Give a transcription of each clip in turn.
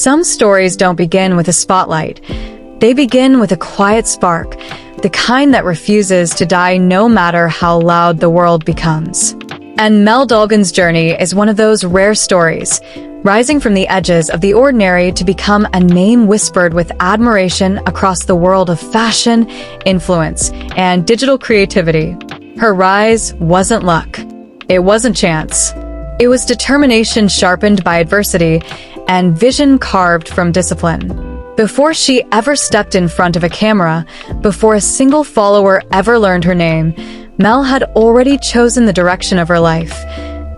Some stories don't begin with a spotlight. They begin with a quiet spark, the kind that refuses to die no matter how loud the world becomes. And Mel Dolgun's journey is one of those rare stories, rising from the edges of the ordinary to become a name whispered with admiration across the world of fashion, influence, and digital creativity. Her rise wasn't luck. It wasn't chance. It was determination sharpened by adversity and vision carved from discipline. Before she ever stepped in front of a camera, before a single follower ever learned her name, Mel had already chosen the direction of her life,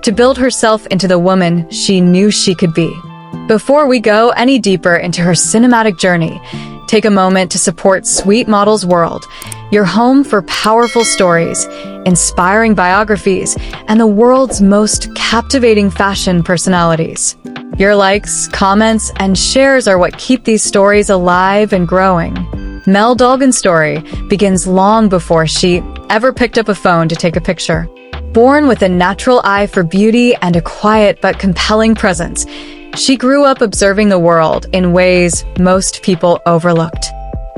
to build herself into the woman she knew she could be. Before we go any deeper into her cinematic journey, take a moment to support Sweet Model's World, your home for powerful stories, inspiring biographies, and the world's most captivating fashion personalities. Your likes, comments, and shares are what keep these stories alive and growing. Mel Dolgun's story begins long before she ever picked up a phone to take a picture. Born with a natural eye for beauty and a quiet but compelling presence, she grew up observing the world in ways most people overlooked.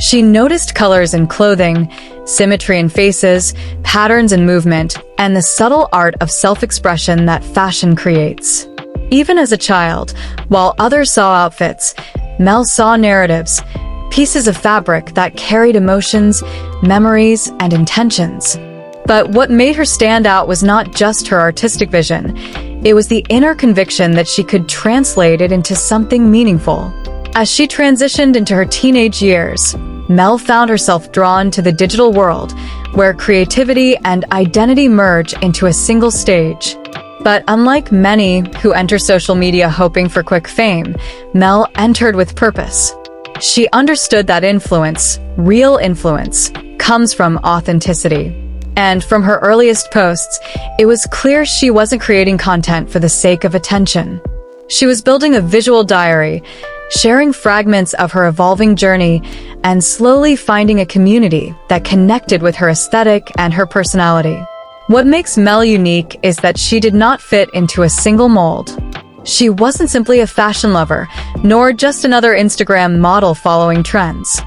She noticed colors in clothing, symmetry in faces, patterns in movement, and the subtle art of self-expression that fashion creates. Even as a child, while others saw outfits, Mel saw narratives, pieces of fabric that carried emotions, memories, and intentions. But what made her stand out was not just her artistic vision. It was the inner conviction that she could translate it into something meaningful. As she transitioned into her teenage years, Mel found herself drawn to the digital world, where creativity and identity merge into a single stage. But unlike many who enter social media hoping for quick fame, Mel entered with purpose. She understood that influence, real influence, comes from authenticity. And from her earliest posts, it was clear she wasn't creating content for the sake of attention. She was building a visual diary, sharing fragments of her evolving journey, and slowly finding a community that connected with her aesthetic and her personality. What makes Mel unique is that she did not fit into a single mold. She wasn't simply a fashion lover, nor just another Instagram model following trends.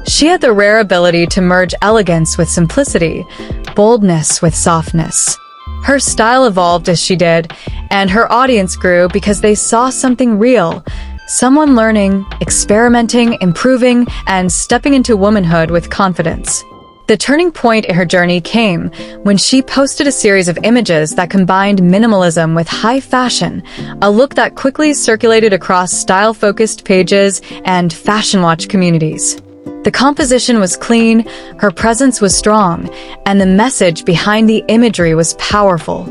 She had the rare ability to merge elegance with simplicity, boldness with softness. Her style evolved as she did, and her audience grew because they saw something real, someone learning, experimenting, improving, and stepping into womanhood with confidence. The turning point in her journey came when she posted a series of images that combined minimalism with high fashion, a look that quickly circulated across style-focused pages and fashion watch communities. The composition was clean, her presence was strong, and the message behind the imagery was powerful.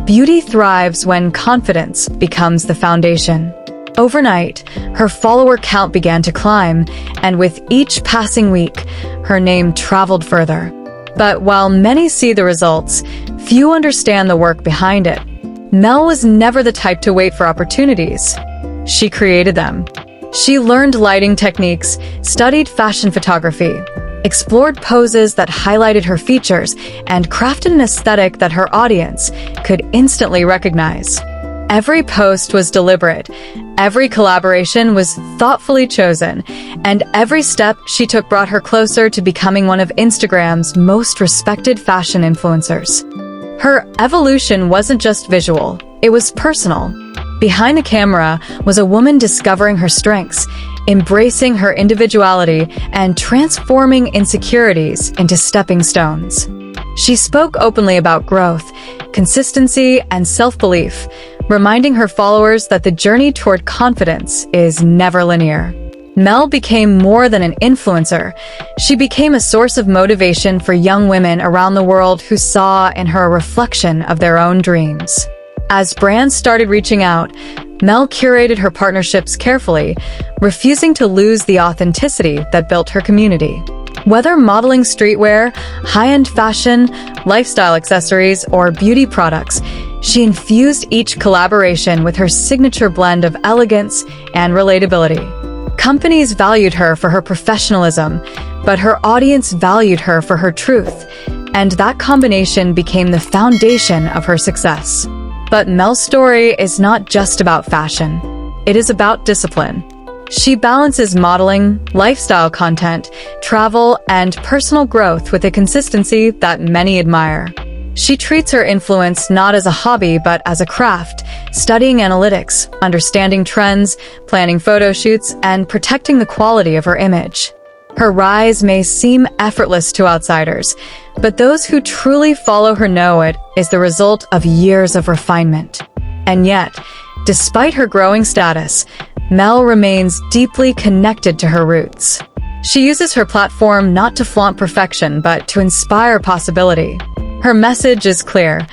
Beauty thrives when confidence becomes the foundation. Overnight, her follower count began to climb, and with each passing week, her name traveled further. But while many see the results, few understand the work behind it. Mel was never the type to wait for opportunities. She created them. She learned lighting techniques, studied fashion photography, explored poses that highlighted her features, and crafted an aesthetic that her audience could instantly recognize. Every post was deliberate, every collaboration was thoughtfully chosen, and every step she took brought her closer to becoming one of Instagram's most respected fashion influencers. Her evolution wasn't just visual, it was personal. Behind the camera was a woman discovering her strengths, embracing her individuality, and transforming insecurities into stepping stones. She spoke openly about growth, consistency, and self-belief, reminding her followers that the journey toward confidence is never linear. Mel became more than an influencer. She became a source of motivation for young women around the world who saw in her a reflection of their own dreams. As brands started reaching out, Mel curated her partnerships carefully, refusing to lose the authenticity that built her community. Whether modeling streetwear, high-end fashion, lifestyle accessories, or beauty products, she infused each collaboration with her signature blend of elegance and relatability. Companies valued her for her professionalism, but her audience valued her for her truth, and that combination became the foundation of her success. But Mel's story is not just about fashion. It is about discipline. She balances modeling, lifestyle content, travel, and personal growth with a consistency that many admire. She treats her influence not as a hobby but as a craft, studying analytics, understanding trends, planning photo shoots, and protecting the quality of her image. Her rise may seem effortless to outsiders, but those who truly follow her know it is the result of years of refinement. And yet, despite her growing status, Mel remains deeply connected to her roots. She uses her platform not to flaunt perfection, but to inspire possibility. Her message is clear: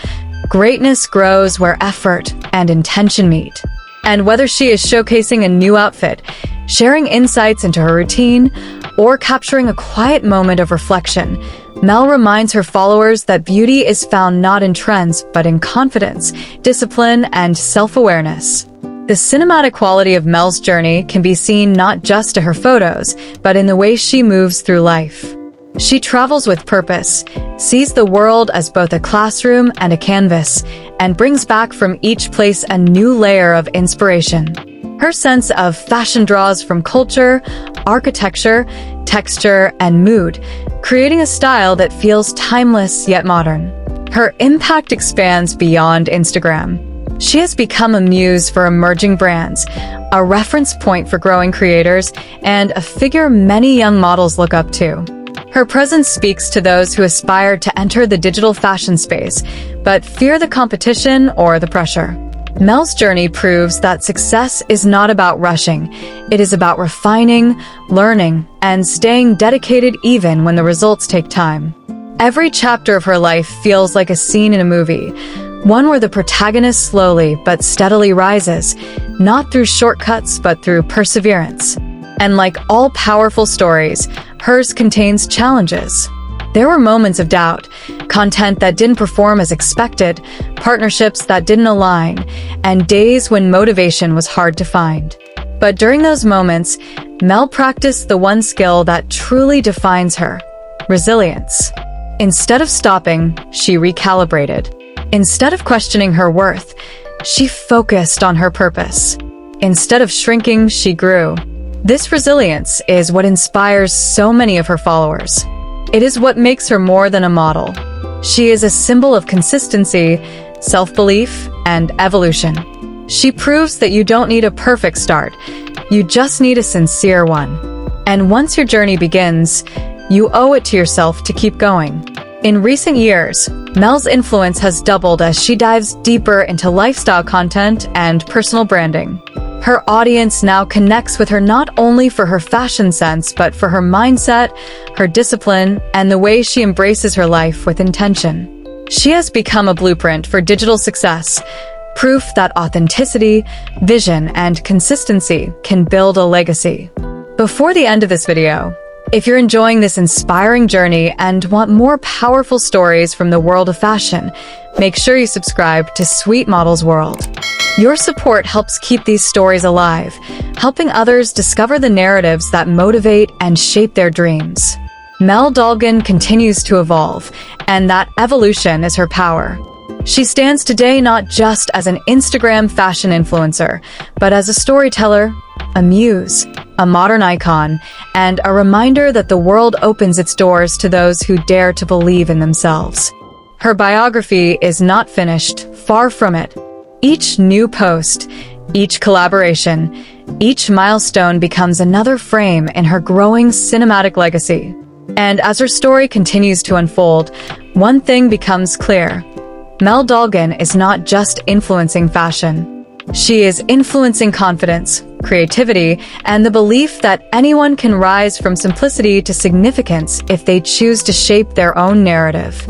greatness grows where effort and intention meet. And whether she is showcasing a new outfit, sharing insights into her routine, or capturing a quiet moment of reflection, Mel reminds her followers that beauty is found not in trends, but in confidence, discipline, and self-awareness. The cinematic quality of Mel's journey can be seen not just to her photos, but in the way she moves through life. She travels with purpose, sees the world as both a classroom and a canvas, and brings back from each place a new layer of inspiration. Her sense of fashion draws from culture, architecture, texture, and mood, creating a style that feels timeless yet modern. Her impact expands beyond Instagram. She has become a muse for emerging brands, a reference point for growing creators, and a figure many young models look up to. Her presence speaks to those who aspire to enter the digital fashion space, but fear the competition or the pressure. Mel's journey proves that success is not about rushing. It is about refining, learning, and staying dedicated even when the results take time. Every chapter of her life feels like a scene in a movie, one where the protagonist slowly but steadily rises, not through shortcuts but through perseverance. And like all powerful stories, hers contains challenges. There were moments of doubt, content that didn't perform as expected, partnerships that didn't align, and days when motivation was hard to find. But during those moments, Mel practiced the one skill that truly defines her: resilience. Instead of stopping, she recalibrated. Instead of questioning her worth, she focused on her purpose. Instead of shrinking, she grew. This resilience is what inspires so many of her followers. It is what makes her more than a model. She is a symbol of consistency, self-belief, and evolution. She proves that you don't need a perfect start. You just need a sincere one. And once your journey begins, you owe it to yourself to keep going. In recent years, Mel's influence has doubled as she dives deeper into lifestyle content and personal branding. Her audience now connects with her not only for her fashion sense, but for her mindset, her discipline, and the way she embraces her life with intention. She has become a blueprint for digital success, proof that authenticity, vision, and consistency can build a legacy. Before the end of this video, if you're enjoying this inspiring journey and want more powerful stories from the world of fashion, make sure you subscribe to Sweet Models World. Your support helps keep these stories alive, helping others discover the narratives that motivate and shape their dreams. Mel Dolgun continues to evolve, and that evolution is her power. She stands today not just as an Instagram fashion influencer, but as a storyteller, a muse, a modern icon, and a reminder that the world opens its doors to those who dare to believe in themselves. Her biography is not finished, far from it. Each new post, each collaboration, each milestone becomes another frame in her growing cinematic legacy. And as her story continues to unfold, one thing becomes clear: Mel Dolgun is not just influencing fashion. She is influencing confidence, creativity, and the belief that anyone can rise from simplicity to significance if they choose to shape their own narrative.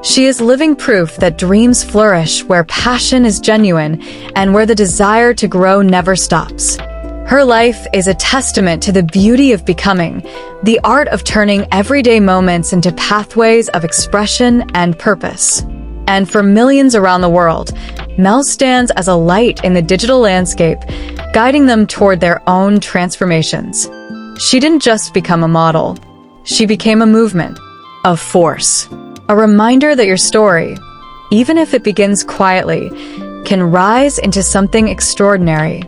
She is living proof that dreams flourish where passion is genuine and where the desire to grow never stops. Her life is a testament to the beauty of becoming, the art of turning everyday moments into pathways of expression and purpose. And for millions around the world, Mel stands as a light in the digital landscape, guiding them toward their own transformations. She didn't just become a model. She became a movement, a force. A reminder that your story, even if it begins quietly, can rise into something extraordinary.